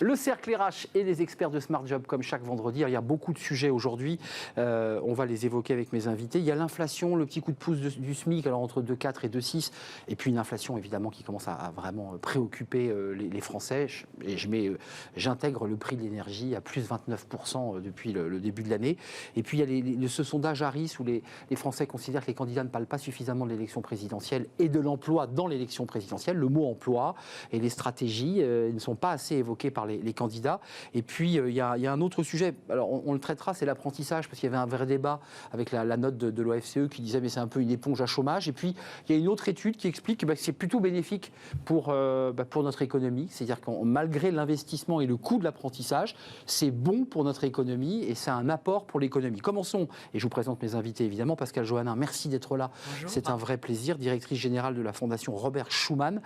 Le cercle RH et les experts de Smart Job, comme chaque vendredi. Il y a beaucoup de sujets aujourd'hui. On va les évoquer avec mes invités. Il y a l'inflation, le petit coup de pouce du SMIC, alors entre 2,4 et 2,6. Et puis une inflation, évidemment, qui commence à vraiment préoccuper les Français. Et j'intègre le prix de l'énergie à plus 29% depuis le début de l'année. Et puis il y a ce sondage Harris où les Français considèrent que les candidats ne parlent pas suffisamment de l'élection présidentielle et de l'emploi dans l'élection présidentielle. Le mot emploi et les stratégies ne sont pas assez évoquées par les candidats. Et puis, il y a un autre sujet, alors on le traitera, c'est l'apprentissage, parce qu'il y avait un vrai débat avec la note de l'OFCE qui disait mais c'est un peu une éponge à chômage. Et puis, il y a une autre étude qui explique que c'est plutôt bénéfique pour notre économie. C'est-à-dire que malgré l'investissement et le coût de l'apprentissage, c'est bon pour notre économie et c'est un apport pour l'économie. Commençons, et je vous présente mes invités évidemment. Pascale Johannin, merci d'être là. Bonjour. C'est un vrai plaisir, directrice générale de la Fondation Robert Schuman.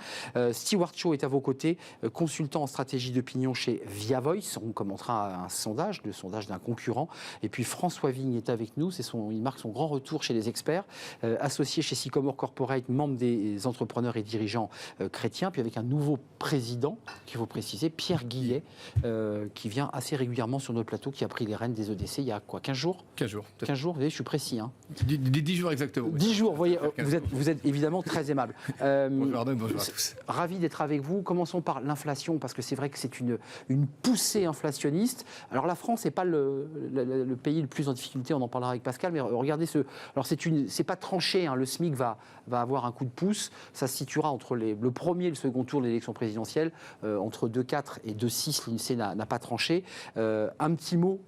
Stewart Shaw est à vos côtés, consultant en stratégie d'opinion chez Via Voice. On commentera un sondage, le sondage d'un concurrent. Et puis François Vigne est avec nous. Il marque son grand retour chez les experts. Associé chez Sycomore Corporate, membre des entrepreneurs et dirigeants chrétiens. Puis avec un nouveau président, qu'il faut préciser, Pierre Guillet, qui vient assez régulièrement sur notre plateau, qui a pris les rênes des EDC il y a quoi, 15 jours 15 jours. 15 jours, vous voyez, je suis précis. 10 jours exactement. 10 jours, vous voyez, vous êtes évidemment très aimable. Bonjour Arnaud, bonjour à tous. Ravi d'être avec vous. Commençons par l'inflation, parce que c'est vrai que c'est une poussée inflationniste. Alors la France n'est pas le pays le plus en difficulté, on en parlera avec Pascal, mais regardez alors c'est pas tranché, le SMIC va avoir un coup de pouce. Ça se situera entre le premier et le second tour de l'élection présidentielle, entre 2,4 et 2,6, l'INSEE n'a pas tranché. Un petit mot,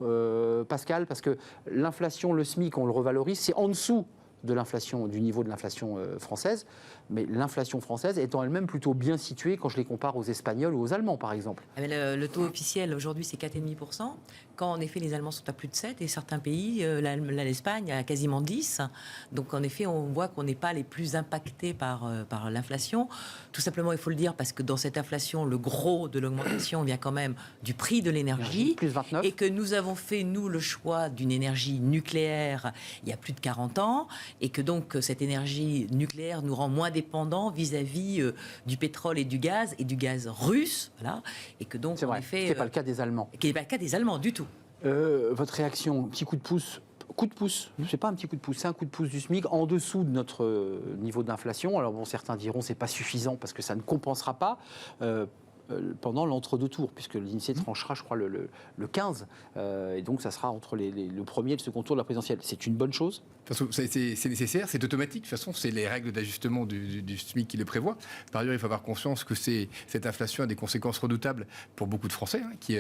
Pascal, parce que l'inflation, le SMIC, on le revalorise, c'est en dessous de l'inflation, du niveau de l'inflation française, mais l'inflation française étant elle-même plutôt bien située quand je les compare aux Espagnols ou aux Allemands, par exemple. Le taux officiel aujourd'hui, c'est 4,5%, quand en effet les Allemands sont à plus de 7, et certains pays, l'Espagne, à quasiment 10. Donc en effet, on voit qu'on n'est pas les plus impactés par l'inflation. Tout simplement, il faut le dire, parce que dans cette inflation, le gros de l'augmentation vient quand même du prix de l'énergie, plus 29. Et que nous avons fait, nous, le choix d'une énergie nucléaire il y a plus de 40 ans, et que donc cette énergie nucléaire nous rend moins dépendants vis-à-vis du pétrole et du gaz russe, voilà, et que donc c'est vrai, en effet, ce n'est pas le cas des Allemands. Qui n'est pas le cas des Allemands du tout. Votre réaction, petit coup de pouce. Coup de pouce, c'est pas un petit coup de pouce, c'est un coup de pouce du SMIC en dessous de notre niveau d'inflation. Alors bon, certains diront c'est pas suffisant parce que ça ne compensera pas. Pendant l'entre-deux tours, puisque l'INSEE tranchera, je crois, le 15, et donc ça sera entre le premier et le second tour de la présidentielle. C'est une bonne chose. De toute façon, c'est nécessaire, c'est automatique. De toute façon, c'est les règles d'ajustement du SMIC qui le prévoient. Par ailleurs, il faut avoir conscience que cette inflation a des conséquences redoutables pour beaucoup de Français qui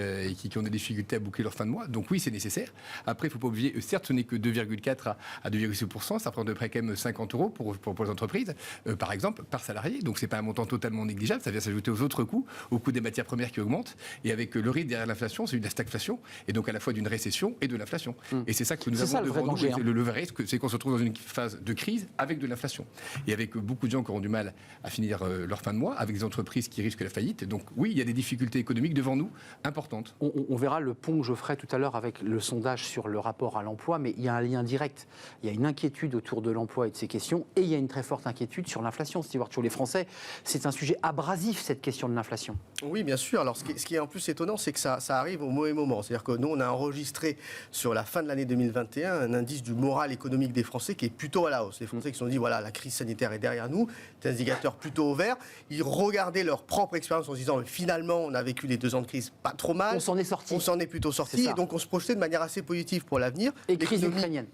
ont des difficultés à boucler leur fin de mois. Donc oui, c'est nécessaire. Après, il ne faut pas oublier, certes, ce n'est que 2,4 à 2,6%. Ça prend de près quand même 50 € pour les entreprises, par exemple, par salarié. Donc ce n'est pas un montant totalement négligeable. Ça vient s'ajouter aux autres coûts, au coût des matières premières qui augmentent. Et avec le rythme derrière l'inflation, c'est de la stagflation. Et donc à la fois d'une récession et de l'inflation. Et c'est ça que nous avons devant nous. Le vrai risque, c'est qu'on se retrouve dans une phase de crise avec de l'inflation. Et avec beaucoup de gens qui auront du mal à finir leur fin de mois, avec des entreprises qui risquent la faillite. Donc oui, il y a des difficultés économiques devant nous importantes. On verra le pont que je ferai tout à l'heure avec le sondage sur le rapport à l'emploi, mais il y a un lien direct. Il y a une inquiétude autour de l'emploi et de ces questions, et il y a une très forte inquiétude sur l'inflation. C'est-à-dire sur les Français, c'est un sujet abrasif, cette question de l'inflation. Oui, bien sûr. Alors, ce qui est en plus étonnant, c'est que ça arrive au mauvais moment. C'est-à-dire que nous, on a enregistré sur la fin de l'année 2021 un indice du moral économique des Français qui est plutôt à la hausse. Les Français qui se sont dit, voilà, la crise sanitaire est derrière nous, des indicateurs plutôt au vert. Ils regardaient leur propre expérience en se disant, finalement, on a vécu les 2 ans de crise pas trop mal. On s'en est sorti. On s'en est plutôt sorti. Et donc, on se projetait de manière assez positive pour l'avenir. Et crise ukrainienne.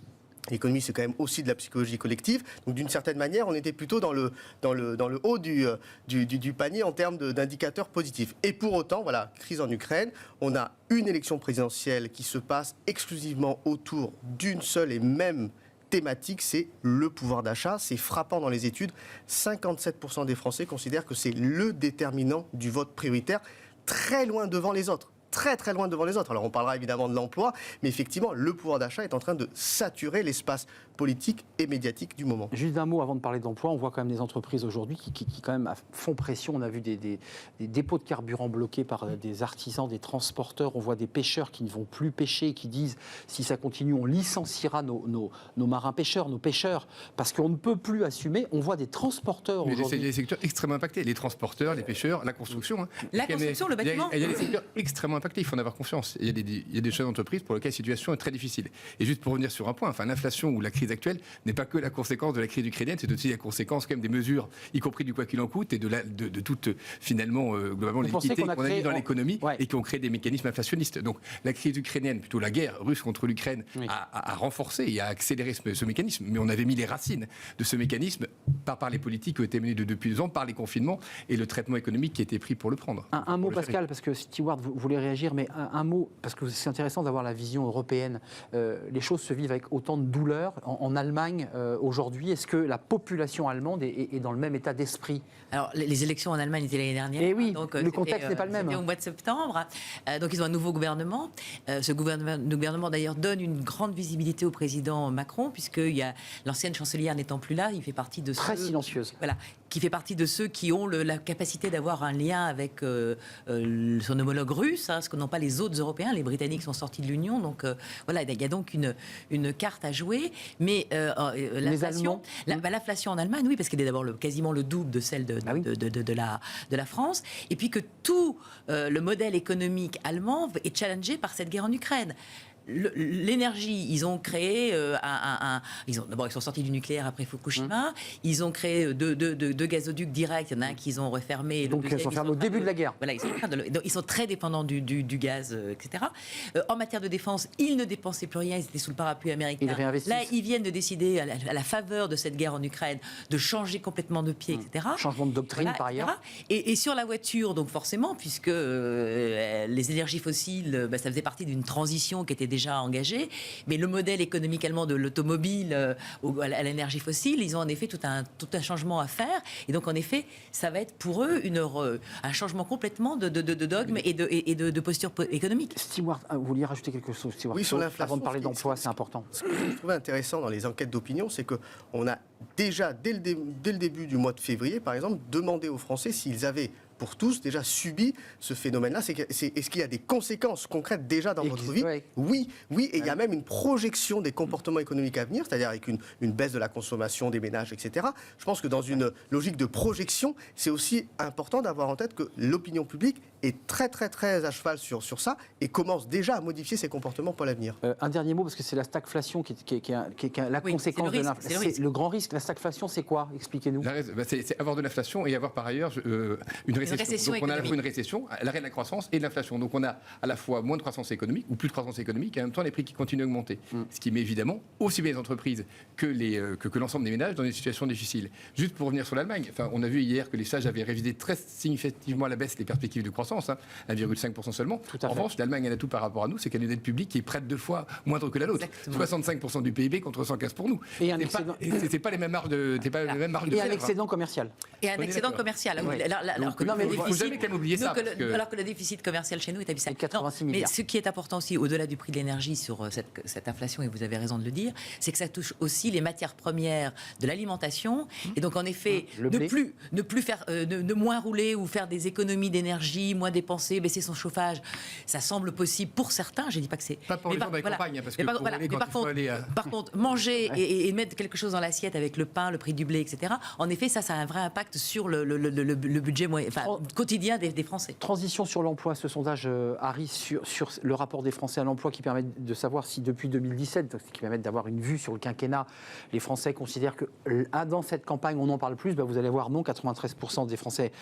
L'économie, c'est quand même aussi de la psychologie collective. Donc, d'une certaine manière, on était plutôt dans le haut du panier en termes d'indicateurs positifs. Et pour autant, voilà, crise en Ukraine, on a une élection présidentielle qui se passe exclusivement autour d'une seule et même thématique, c'est le pouvoir d'achat. C'est frappant dans les études. 57% des Français considèrent que c'est le déterminant du vote prioritaire, très loin devant les autres. très très loin devant les autres. Alors on parlera évidemment de l'emploi, mais effectivement, le pouvoir d'achat est en train de saturer l'espace politique et médiatique du moment. Juste un mot avant de parler d'emploi, on voit quand même des entreprises aujourd'hui qui quand même font pression. On a vu des dépôts de carburant bloqués par des artisans, des transporteurs. On voit des pêcheurs qui ne vont plus pêcher et qui disent si ça continue, on licenciera nos marins pêcheurs, nos pêcheurs, parce qu'on ne peut plus assumer. On voit des transporteurs aujourd'hui. C'est des secteurs extrêmement impactés. Les transporteurs, les pêcheurs, la construction. La construction, le bâtiment. Il y a des secteurs extrêmement impactés, il faut en avoir confiance. Il y a des chefs d'entreprise pour lesquels la situation est très difficile. Et juste pour revenir sur un point, enfin, l'inflation ou la crise actuelle n'est pas que la conséquence de la crise ukrainienne, c'est aussi la conséquence quand même des mesures, y compris du quoi qu'il en coûte, et de toute, finalement, globalement, les liquidités qu'on a mis dans l'économie et qui ont créé des mécanismes inflationnistes. Donc la crise ukrainienne, plutôt la guerre russe contre l'Ukraine, a renforcé et a accéléré ce mécanisme. Mais on avait mis les racines de ce mécanisme par les politiques qui ont été menées depuis 2 ans, par les confinements et le traitement économique qui a été pris pour le prendre. Un mot, Pascal, parce que Stewart voulait réagir, mais un mot, parce que c'est intéressant d'avoir la vision européenne. Les choses se vivent avec autant de douleur en Allemagne aujourd'hui. Est-ce que la population allemande est dans le même état d'esprit? Alors, les élections en Allemagne étaient l'année dernière. Et oui, donc, le contexte n'est pas le même. C'était au mois de septembre. Donc, ils ont un nouveau gouvernement. Ce gouvernement, d'ailleurs, donne une grande visibilité au président Macron, puisque l'ancienne chancelière n'étant plus là, il fait partie de très silencieuse. Voilà, qui fait partie de ceux qui ont la capacité d'avoir un lien avec son homologue russe, ce que n'ont pas les autres Européens. Les Britanniques sont sortis de l'Union, donc voilà, il y a donc une carte à jouer. Mais l'inflation en Allemagne, oui, parce qu'elle est d'abord quasiment le double de celle de la France, et puis que tout le modèle économique allemand est challengé par cette guerre en Ukraine. L'énergie, ils ont créé d'abord ils sont sortis du nucléaire après Fukushima, ils ont créé deux gazoducs directs, il y en a un qu'ils ont refermé, donc ils sont fermés au début de la guerre. Voilà, ils sont très dépendants du gaz, etc. En matière de défense, ils ne dépensaient plus rien, ils étaient sous le parapluie américain. Là, ils viennent de décider, à la faveur de cette guerre en Ukraine, de changer complètement de pied, etc. Changement de doctrine, par ailleurs. Et sur la voiture, donc forcément, puisque les énergies fossiles, ça faisait partie d'une transition qui était déjà engagé, mais le modèle économique allemand de l'automobile à l'énergie fossile, ils ont en effet tout un changement à faire, et donc en effet, ça va être pour eux un changement complètement de dogme et de posture économique. Stewart, vous vouliez rajouter quelque chose, Stewart? Oui, sur l'inflation. Avant de parler d'emploi, c'est important. Ce que je trouvais intéressant dans les enquêtes d'opinion, c'est qu'on a déjà, dès le début du mois de février, par exemple, demandé aux Français s'ils avaient pour tous déjà subi ce phénomène-là. Est-ce qu'il y a des conséquences concrètes déjà dans votre vie? Oui, et il y a même une projection des comportements économiques à venir, c'est-à-dire avec une baisse de la consommation des ménages, etc. Je pense que dans une logique de projection, c'est aussi important d'avoir en tête que l'opinion publique est très très très à cheval sur ça et commence déjà à modifier ses comportements pour l'avenir. Un dernier mot, parce que c'est la stagflation qui est la conséquence de l'inflation. Le grand risque, la stagflation, c'est quoi? Expliquez-nous. C'est avoir de l'inflation et avoir par ailleurs une récession. Donc on a à la fois une récession, l'arrêt de la croissance et de l'inflation. Donc on a à la fois moins de croissance économique ou plus de croissance économique et en même temps les prix qui continuent à augmenter. Ce qui met évidemment aussi bien les entreprises que l'ensemble des ménages dans des situations difficiles. Juste pour revenir sur l'Allemagne, on a vu hier que les sages avaient révisé très significativement à la baisse les perspectives de croissance, 1,5% seulement. En revanche, l'Allemagne a un atout par rapport à nous, c'est qu'elle a une dette publique qui est près de 2 fois moindre que la nôtre. 65% du PIB contre 115 pour nous. Et c'est pas les mêmes marges de Et un excédent commercial. Et un excédent commercial. Il ne faut jamais quand même oublier ça. Alors que le déficit commercial chez nous est abyssal. 86 milliards. Mais ce qui est important aussi, au-delà du prix de l'énergie sur cette inflation, et vous avez raison de le dire, c'est que ça touche aussi les matières premières de l'alimentation. Et donc, en effet, ne moins rouler ou faire des économies d'énergie, moins dépenser, baisser son chauffage, ça semble possible pour certains. Je ne dis pas que c'est... Pas pour les gens dans les campagnes, parce que pour aller quand il faut aller... Par contre, manger et mettre quelque chose dans l'assiette avec le pain, le prix du blé, etc., en effet, ça a un vrai impact sur le budget quotidien des Français. Transition sur l'emploi, ce sondage Harris sur le rapport des Français à l'emploi qui permet de savoir si depuis 2017, qui permet d'avoir une vue sur le quinquennat, les Français considèrent que dans cette campagne on en parle plus. Vous allez voir, non, 93% des Français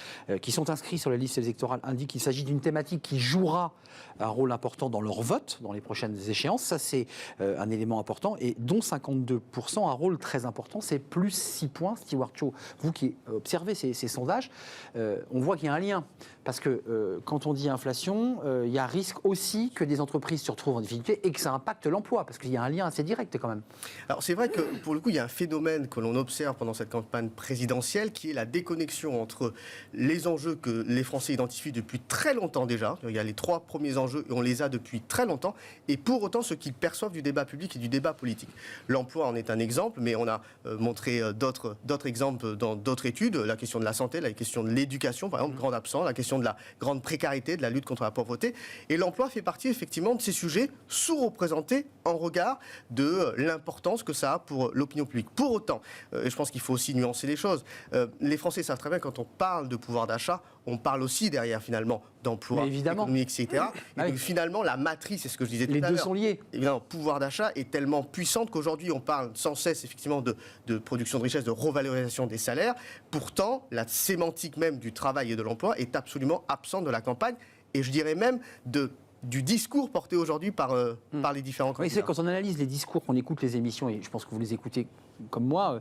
qui sont inscrits sur les listes électorales indiquent qu'il s'agit d'une thématique qui jouera un rôle important dans leur vote dans les prochaines échéances. Ça, c'est un élément important, et dont 52% un rôle très important, c'est plus 6 points. Stewart Cho, vous qui observez ces sondages, on voit voit qu'il y a un lien. Parce que quand on dit inflation, il y a risque aussi que des entreprises se retrouvent en difficulté et que ça impacte l'emploi, parce qu'il y a un lien assez direct quand même. Alors c'est vrai que pour le coup, il y a un phénomène que l'on observe pendant cette campagne présidentielle qui est la déconnexion entre les enjeux que les Français identifient depuis très longtemps déjà. Il y a les 3 premiers enjeux et on les a depuis très longtemps, et pour autant ce qu'ils perçoivent du débat public et du débat politique. L'emploi en est un exemple, mais on a montré d'autres exemples dans d'autres études. La question de la santé, la question de l'éducation, par exemple, grande absent, la question de la grande précarité, de la lutte contre la pauvreté. Et l'emploi fait partie effectivement de ces sujets sous-représentés en regard de l'importance que ça a pour l'opinion publique. Pour autant, et je pense qu'il faut aussi nuancer les choses, les Français savent très bien, quand on parle de pouvoir d'achat, on parle aussi derrière finalement d'emploi, d'économie, etc. Et donc, finalement, la matrice, c'est ce que je disais tout à l'heure. Les deux sont liés. Évidemment, pouvoir d'achat est tellement puissante qu'aujourd'hui, on parle sans cesse effectivement de production de richesse, de revalorisation des salaires. Pourtant, la sémantique même du travail et de l'emploi est absolument absente de la campagne, et je dirais même du discours porté aujourd'hui par les différents candidats. Oui, c'est quand on analyse les discours, qu'on écoute les émissions, et je pense que vous les écoutez comme moi,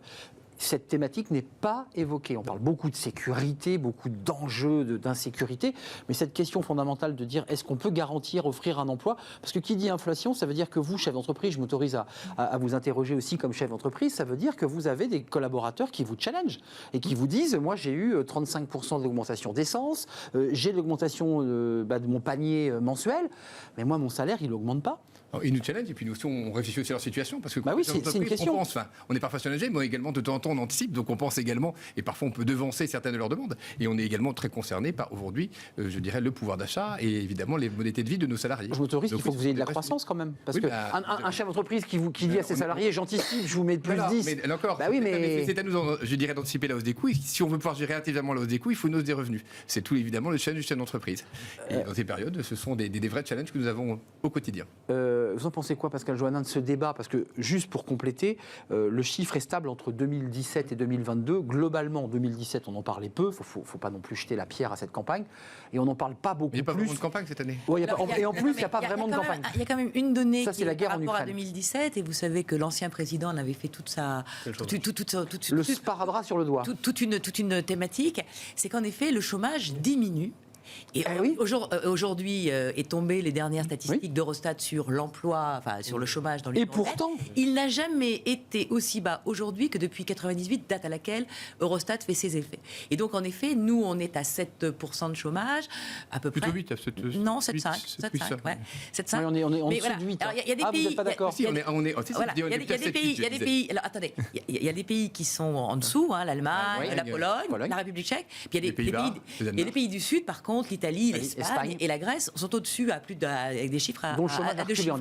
cette thématique n'est pas évoquée. On parle beaucoup de sécurité, beaucoup d'enjeux, d'insécurité, mais cette question fondamentale de dire est-ce qu'on peut garantir, offrir un emploi, parce que qui dit inflation, ça veut dire que vous, chef d'entreprise, je m'autorise à vous interroger aussi comme chef d'entreprise, ça veut dire que vous avez des collaborateurs qui vous challengent et qui vous disent, moi j'ai eu 35% d'augmentation d'essence, j'ai l'augmentation de mon panier mensuel, mais moi mon salaire il n'augmente pas. Alors, ils nous challenge et puis nous aussi on réfléchit aussi à leur situation parce que oui, c'est une question. On est parfois challengé, mais également de temps en temps on anticipe, donc on pense également et parfois on peut devancer certaines de leurs demandes, et on est également très concerné par aujourd'hui, je dirais, le pouvoir d'achat et évidemment les modalités de vie de nos salariés. Je m'autorise qu'il faut que vous ayez de la croissance quand même, parce qu'un chef d'entreprise qui dit à ses salariés j'anticipe, je vous mets plus 10. Mais encore, c'est à nous, je dirais, d'anticiper la hausse des coûts. Et si on veut pouvoir gérer intelligemment la hausse des coûts, il faut une hausse des revenus. C'est tout évidemment le challenge du chef d'entreprise. Et dans ces périodes, ce sont des vrais challenges que nous avons au quotidien. Vous en pensez quoi, Pascal Joannin, de ce débat? Parce que, juste pour compléter, le chiffre est stable entre 2017 et 2022. Globalement, en 2017, on en parlait peu. Il ne faut pas non plus jeter la pierre à cette campagne. Et on n'en parle pas beaucoup plus. Il n'y a pas vraiment de campagne cette année. Ouais, et en plus, il n'y a pas vraiment de campagne. Il y a quand même une donnée ça, qui est par rapport à 2017. Et vous savez que l'ancien président en avait fait toute le sparadrap sur le doigt. Toute une thématique. C'est qu'en effet, le chômage diminue. Et aujourd'hui est tombé les dernières statistiques d'Eurostat sur l'emploi, enfin sur le chômage dans l'Union européenne. Pourtant, il n'a jamais été aussi bas aujourd'hui que depuis 98, date à laquelle Eurostat fait ses effets. Et donc en effet, nous on est à 7% de chômage, à peu près. Plutôt 8, à 7, non, 7,5. Ouais. 7,5. Oui, on est en dessous de 8. Il y a des pays. Vous n'êtes pas d'accord? Il y a des pays. Alors attendez, il y a des pays qui sont en dessous, l'Allemagne, la Pologne, la République tchèque. Puis il y a des pays du Sud, par contre, l'Italie, l'Espagne et la Grèce sont au-dessus avec des chiffres à deux chiffres.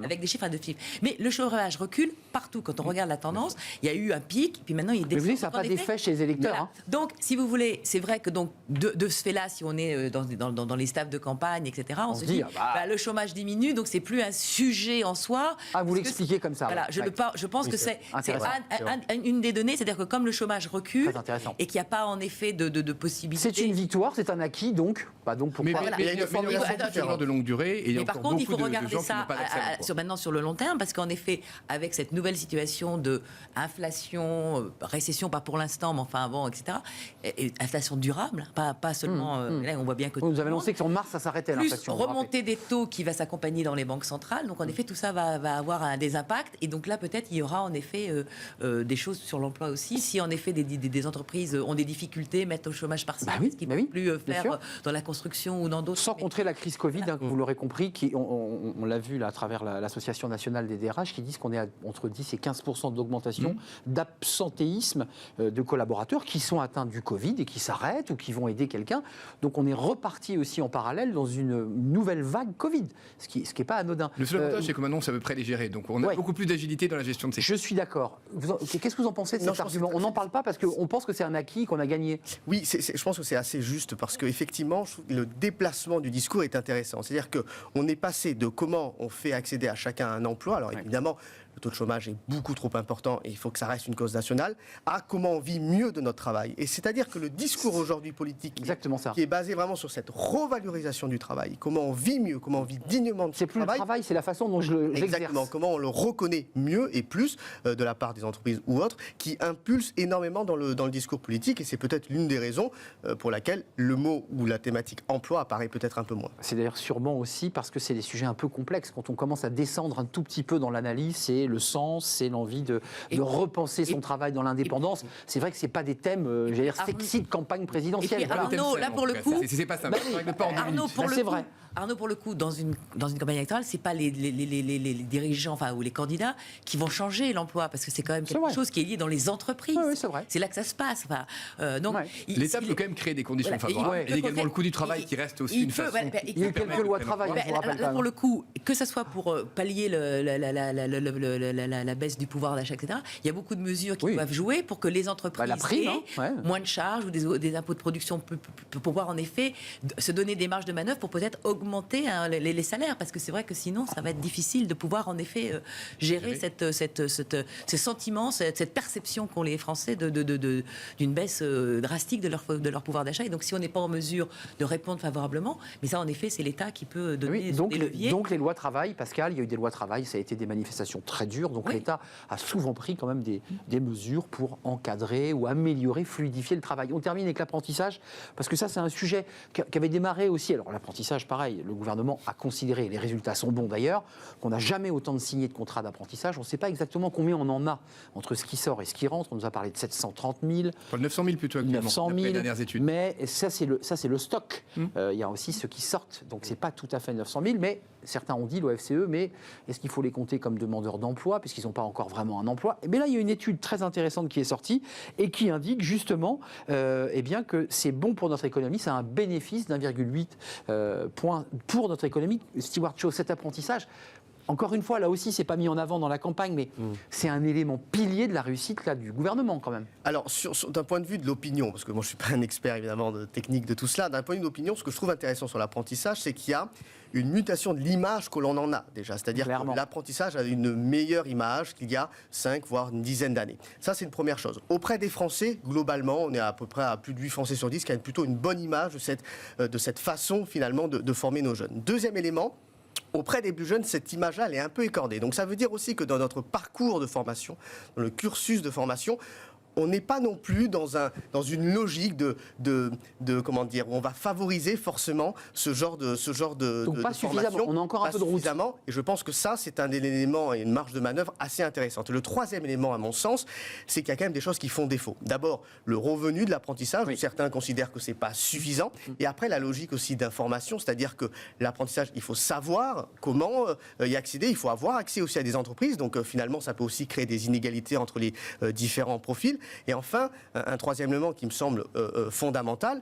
Avec des chiffres à 2 chiffres. Mais le chômage recule partout. Quand on regarde la tendance, il y a eu un pic, puis maintenant il y a des. Mais vous dites que ça n'a pas d'effet chez les électeurs. Voilà. Donc, si vous voulez, c'est vrai que donc de ce fait-là, si on est dans les staffs de campagne, etc., on se dit le chômage diminue, donc c'est plus un sujet en soi. Ah, vous l'expliquez comme ça. Voilà, je pense que c'est une des données, c'est-à-dire que comme le chômage recule et qu'il n'y a pas en effet de possibilité. C'est une victoire, c'est un acquis, donc pourquoi mais il y a une formation de longue durée et mais par contre, il faut regarder ça maintenant sur le long terme, parce qu'en effet, avec cette nouvelle situation de inflation, récession, pas pour l'instant, mais enfin avant, etc., et inflation durable, pas seulement. Là, on voit bien que vous avez annoncé qu'en mars, ça s'arrêtait l'inflation. Plus remontée des taux qui va s'accompagner dans les banques centrales. Donc en effet, tout ça va avoir des impacts. Et donc là, peut-être, il y aura en effet des choses sur l'emploi aussi. Si en effet des entreprises ont des difficultés, mettent au chômage partiel, ce qu'ils ne peuvent plus faire dans la construction ou dans d'autres. Sans contrer la crise Covid, vous l'aurez compris, on l'a vu là, à travers l'Association nationale des DRH, qui disent qu'on est à entre 10 et 15% d'augmentation d'absentéisme de collaborateurs qui sont atteints du Covid et qui s'arrêtent ou qui vont aider quelqu'un. Donc on est reparti aussi en parallèle dans une nouvelle vague Covid, ce qui n'est pas anodin. Le seul avantage, c'est que maintenant, on sait à peu près les gérer. Donc on a beaucoup plus d'agilité dans la gestion de ces. Je suis d'accord. Qu'est-ce que vous en pensez de cet argument? On n'en parle pas parce qu'on pense que c'est un acquis, qu'on a gagné. Oui, je pense que c'est assez juste parce qu'effectivement, effectivement, le déplacement du discours est intéressant. C'est-à-dire qu'on est passé de comment on fait accéder à chacun à un emploi, alors évidemment, le taux de chômage est beaucoup trop important et il faut que ça reste une cause nationale, à comment on vit mieux de notre travail. Et c'est-à-dire que le discours aujourd'hui politique qui est basé vraiment sur cette revalorisation du travail, comment on vit mieux, comment on vit dignement de ce travail. C'est plus le travail, c'est la façon dont j'exerce. Exactement, comment on le reconnaît mieux et plus de la part des entreprises ou autres, qui impulse énormément dans le discours politique, et c'est peut-être l'une des raisons pour laquelle le mot ou la thématique emploi apparaît peut-être un peu moins. C'est d'ailleurs sûrement aussi parce que c'est des sujets un peu complexes. Quand on commence à descendre un tout petit peu dans l'analyse, c'est le sens, c'est l'envie de repenser son travail dans l'indépendance. C'est vrai que c'est pas des thèmes, j'allais dire, sexy de campagne présidentielle. Et puis Arnaud, là pour le coup, c'est pas ça. Arnaud, pour le coup, dans une campagne électorale, c'est pas les dirigeants, ou les candidats qui vont changer l'emploi, parce que c'est quand même quelque chose qui est lié dans les entreprises. Oui, c'est vrai. C'est là que ça se passe. Donc, l'État peut quand même créer des conditions favorables. Et également le coût du travail qui reste aussi une façon. Il y a quelques lois de travail. Là, pour le coup, que ça soit pour pallier la baisse du pouvoir d'achat, etc., il y a beaucoup de mesures qui doivent jouer pour que les entreprises aient moins de charges ou des impôts de production pour pouvoir en effet se donner des marges de manœuvre pour peut-être augmenter les salaires, parce que c'est vrai que sinon ça va être difficile de pouvoir en effet gérer ces sentiments, cette perception qu'ont les Français d'une baisse drastique de leur pouvoir d'achat. Et donc si on n'est pas en mesure de répondre favorablement, mais ça en effet c'est l'État qui peut donner des leviers. Donc les lois travail, Pascal, il y a eu des lois travail, ça a été des manifestations très dures, donc l'État a souvent pris quand même des mesures pour encadrer ou améliorer, fluidifier le travail. On termine avec l'apprentissage, parce que ça c'est un sujet qui avait démarré aussi. Alors l'apprentissage, pareil, le gouvernement a considéré, les résultats sont bons d'ailleurs, qu'on n'a jamais autant de signés de contrats d'apprentissage. On ne sait pas exactement combien on en a entre ce qui sort et ce qui rentre. On nous a parlé de 730 000. 900 000 plutôt actuellement, 900 000, les dernières études. Mais ça c'est le stock. Il y a aussi ceux qui sortent, donc c'est pas tout à fait 900 000, mais certains ont dit, l'OFCE, mais est-ce qu'il faut les compter comme demandeurs d'emploi, puisqu'ils n'ont pas encore vraiment un emploi? Et bien là, il y a une étude très intéressante qui est sortie et qui indique justement bien que c'est bon pour notre économie, c'est un bénéfice d'1,8 point pour notre économie. Stewart Chaud, cet apprentissage, encore une fois, là aussi, c'est pas mis en avant dans la campagne, mais c'est un élément pilier de la réussite là, du gouvernement quand même. Alors, d'un point de vue de l'opinion, parce que moi je suis pas un expert évidemment de technique de tout cela, d'un point de vue de l'opinion, ce que je trouve intéressant sur l'apprentissage, c'est qu'il y a une mutation de l'image que l'on en a déjà. C'est-à-dire que l'apprentissage a une meilleure image qu'il y a 5 voire une dizaine d'années. Ça, c'est une première chose. Auprès des Français, globalement, on est à peu près à plus de 8 Français sur 10 qui a plutôt une bonne image de cette façon finalement de former nos jeunes. Deuxième élément, auprès des plus jeunes, cette image-là, elle est un peu écordée. Donc ça veut dire aussi que dans notre parcours de formation, dans le cursus de formation, on n'est pas non plus dans une logique comment dire, où on va favoriser forcément ce genre de Donc pas suffisamment, on a encore un peu de route. Et je pense que ça, c'est un élément et une marge de manœuvre assez intéressante. Le troisième élément, à mon sens, c'est qu'il y a quand même des choses qui font défaut. D'abord, le revenu de l'apprentissage, où certains considèrent que c'est pas suffisant. Et après, la logique aussi d'information, c'est-à-dire que l'apprentissage, il faut savoir comment y accéder, il faut avoir accès aussi à des entreprises. Donc finalement, ça peut aussi créer des inégalités entre les différents profils. Et enfin, un troisième élément qui me semble fondamental,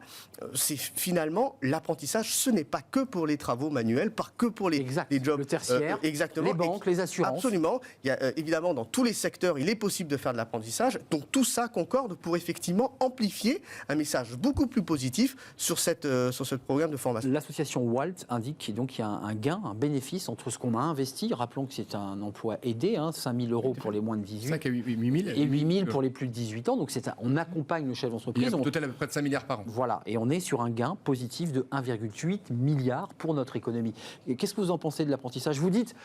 c'est finalement l'apprentissage, ce n'est pas que pour les travaux manuels, pas que pour les jobs le tertiaire, exactement, les banques, les assurances. Absolument. Il y a, évidemment, dans tous les secteurs, il est possible de faire de l'apprentissage. Donc tout ça concorde pour effectivement amplifier un message beaucoup plus positif sur ce programme de formation. L'association WALT indique donc qu'il y a un gain, un bénéfice entre ce qu'on a investi. Rappelons que c'est un emploi aidé, 5 000 euros pour les moins de 18 5 à 8 000 et 8 000 pour les plus de 18 ans. Donc on accompagne le chef d'entreprise. Il y a au total à peu près de 5 milliards par an. Voilà, et on est sur un gain positif de 1,8 milliard pour notre économie. Qu'est-ce que vous en pensez de l'apprentissage? Vous dites,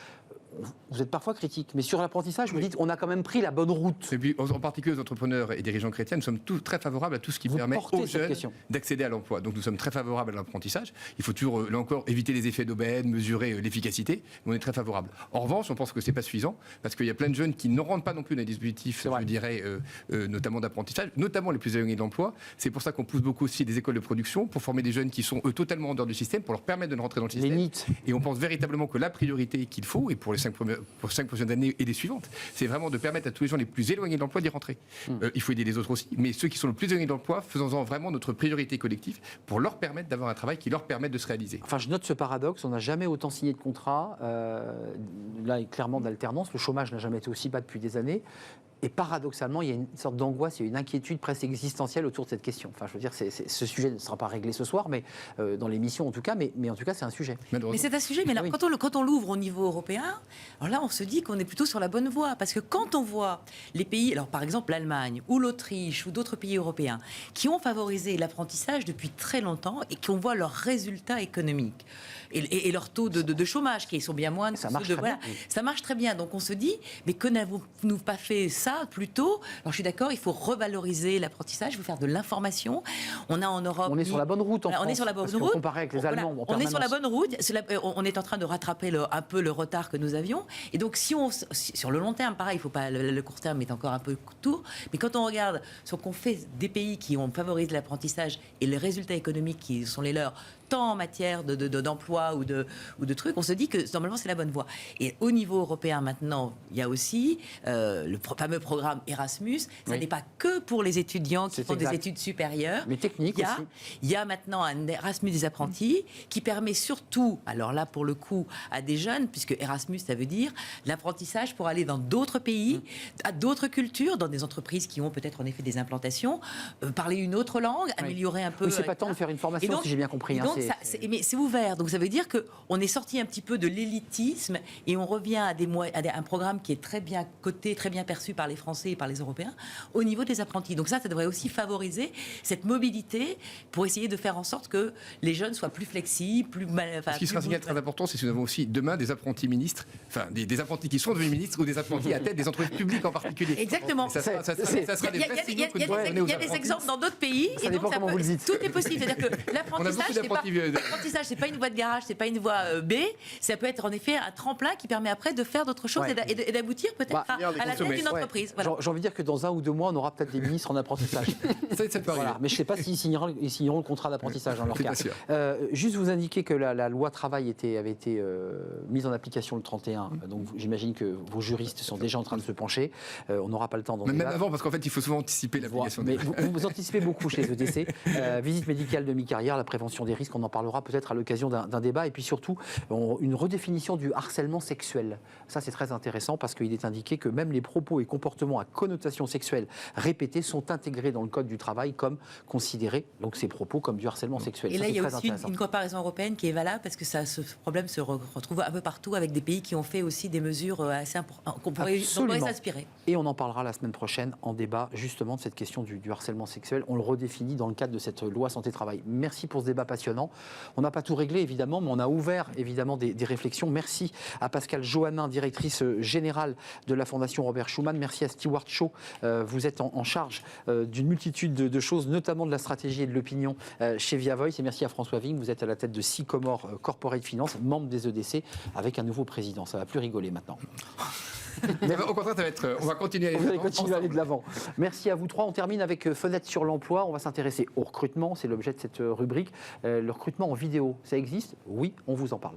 vous êtes parfois critique, mais sur l'apprentissage, vous dites on a quand même pris la bonne route. Et puis, en particulier aux entrepreneurs et dirigeants chrétiens, nous sommes tous très favorables à tout ce qui permet aux jeunes d'accéder à l'emploi. Donc nous sommes très favorables à l'apprentissage. Il faut toujours, là encore, éviter les effets d'aubaine, mesurer l'efficacité, mais on est très favorables. En revanche, on pense que c'est pas suffisant, parce qu'il y a plein de jeunes qui ne rentrent pas non plus dans les dispositifs, je dirais, notamment d'apprentissage, notamment les plus éloignés de l'emploi. C'est pour ça qu'on pousse beaucoup aussi des écoles de production, pour former des jeunes qui sont, eux, totalement en dehors du système, pour leur permettre de rentrer dans le système. Les NEET. Et on pense véritablement que la priorité qu'il faut, et pour les 5 prochaines années et les suivantes, c'est vraiment de permettre à tous les gens les plus éloignés de l'emploi d'y rentrer. Il faut aider les autres aussi, mais ceux qui sont le plus éloignés de l'emploi, faisons-en vraiment notre priorité collective pour leur permettre d'avoir un travail qui leur permette de se réaliser. Enfin, je note ce paradoxe, on n'a jamais autant signé de contrats, là, clairement d'alternance, le chômage n'a jamais été aussi bas depuis des années. Et paradoxalement, il y a une sorte d'angoisse, il y a une inquiétude presque existentielle autour de cette question. Enfin, je veux dire, ce sujet ne sera pas réglé ce soir, mais dans l'émission en tout cas, mais en tout cas, c'est un sujet. Mais c'est un sujet, mais là, Oui. quand on l'ouvre au niveau européen, alors là, on se dit qu'on est plutôt sur la bonne voie. Parce que quand on voit les pays, alors par exemple l'Allemagne ou l'Autriche ou d'autres pays européens, qui ont favorisé l'apprentissage depuis très longtemps et qui on voit leurs résultats économiques et leurs taux de chômage qui sont bien moindres. Ça marche ceux très voilà, bien. ça marche très bien. Donc on se dit, mais que n'avons-nous pas fait ça plus tôt? Alors je suis d'accord, il faut revaloriser l'apprentissage, il faut faire de l'information. On a en Europe... On est sur la bonne route en Voilà, France. on est sur la bonne parce qu'on route. comparait avec les Voilà, Allemands. on est sur la bonne route. On est en train de rattraper un peu le retard que nous avions. Et donc, sur le long terme, pareil, il faut pas, le court terme est encore un peu court. Mais quand on regarde ce qu'on fait des pays qui ont favorisé l'apprentissage et les résultats économiques qui sont les leurs, tant en matière d'emploi ou de trucs, on se dit que normalement c'est la bonne voie. Et au niveau européen maintenant, il y a aussi le fameux programme Erasmus. Ça Oui. n'est pas que pour les étudiants qui C'est font exact. des études supérieures. Mais technique aussi. Il y a maintenant un Erasmus des apprentis qui permet surtout, alors là pour le coup, à des jeunes, puisque Erasmus ça veut dire l'apprentissage pour aller dans d'autres pays, à d'autres cultures, dans des entreprises qui ont peut-être en effet des implantations, parler une autre langue, améliorer un peu. Oui, c'est pas tant de faire une formation, Et donc- si j'ai bien compris. et hein, donc, mais c'est ouvert, donc ça veut dire qu'on est sorti un petit peu de l'élitisme et on revient à un programme qui est très bien coté, très bien perçu par les Français et par les Européens au niveau des apprentis. Donc ça devrait aussi favoriser cette mobilité pour essayer de faire en sorte que les jeunes soient plus flexibles, Ce qui sera un signal très important, c'est que nous avons aussi demain des apprentis ministres, enfin des apprentis qui sont devenus ministres ou des apprentis à tête des entreprises publiques en particulier. Exactement. Et ça sera des vrais signaux que nous devons donner Il aux y a des apprentis. exemples dans d'autres pays. Ça et dépend donc comment vous le dites. Tout est possible. C'est-à-dire que On a beaucoup d'apprentis. l'apprentissage, c'est pas une voie de garage, c'est pas une voie B. Ça peut être en effet un tremplin qui permet après de faire d'autres choses Ouais. et d'aboutir peut-être Bah, à la tête d'une entreprise. Voilà. J'ai envie de dire que dans 1 ou 2 mois, on aura peut-être des ministres en apprentissage. Ça peut arriver. Voilà. Mais je ne sais pas s'ils signeront le contrat d'apprentissage dans leur C'est cas. pas sûr. Juste vous indiquer que la loi travail avait été mise en application le 31. Donc j'imagine que vos juristes sont déjà en train de se pencher. On n'aura pas le temps d'en Même débattre. avant, parce qu'en fait, il faut souvent anticiper l'application Mais des vous anticipez beaucoup chez les EDC. Visite médicale de mi-carrière, la prévention des risques, on en parlera peut-être à l'occasion d'un débat. Et puis surtout, une redéfinition du harcèlement sexuel. Ça, c'est très intéressant parce qu'il est indiqué que même les propos et comportements à connotation sexuelle répétés sont intégrés dans le Code du travail comme considérés, donc ces propos, comme du harcèlement sexuel. Et Ça, là, c'est il y a très aussi intéressant. une comparaison européenne qui est valable parce que ce problème se retrouve un peu partout avec des pays qui ont fait aussi des mesures assez importantes dont on pourrait Absolument. s'inspirer. Et on en parlera la semaine prochaine en débat justement de cette question du harcèlement sexuel. On le redéfinit dans le cadre de cette loi santé-travail. Merci pour ce débat passionnant. On n'a pas tout réglé évidemment, mais on a ouvert évidemment des réflexions. Merci à Pascale Johannin, directrice générale de la Fondation Robert Schuman. Merci à Stewart Shaw. Vous êtes en charge d'une multitude de choses, notamment de la stratégie et de l'opinion chez Via Voice. Et merci à François Vigne. Vous êtes à la tête de Sycomore Corporate Finance, membre des EDC, avec un nouveau président. Ça va plus rigoler maintenant. Au contraire, on va continuer à Vous allez ensemble. continuer à aller de l'avant. Merci à vous trois. On termine avec Fenêtre sur l'emploi. On va s'intéresser au recrutement. C'est l'objet de cette rubrique. Le recrutement en vidéo, ça existe? Oui, on vous en parle.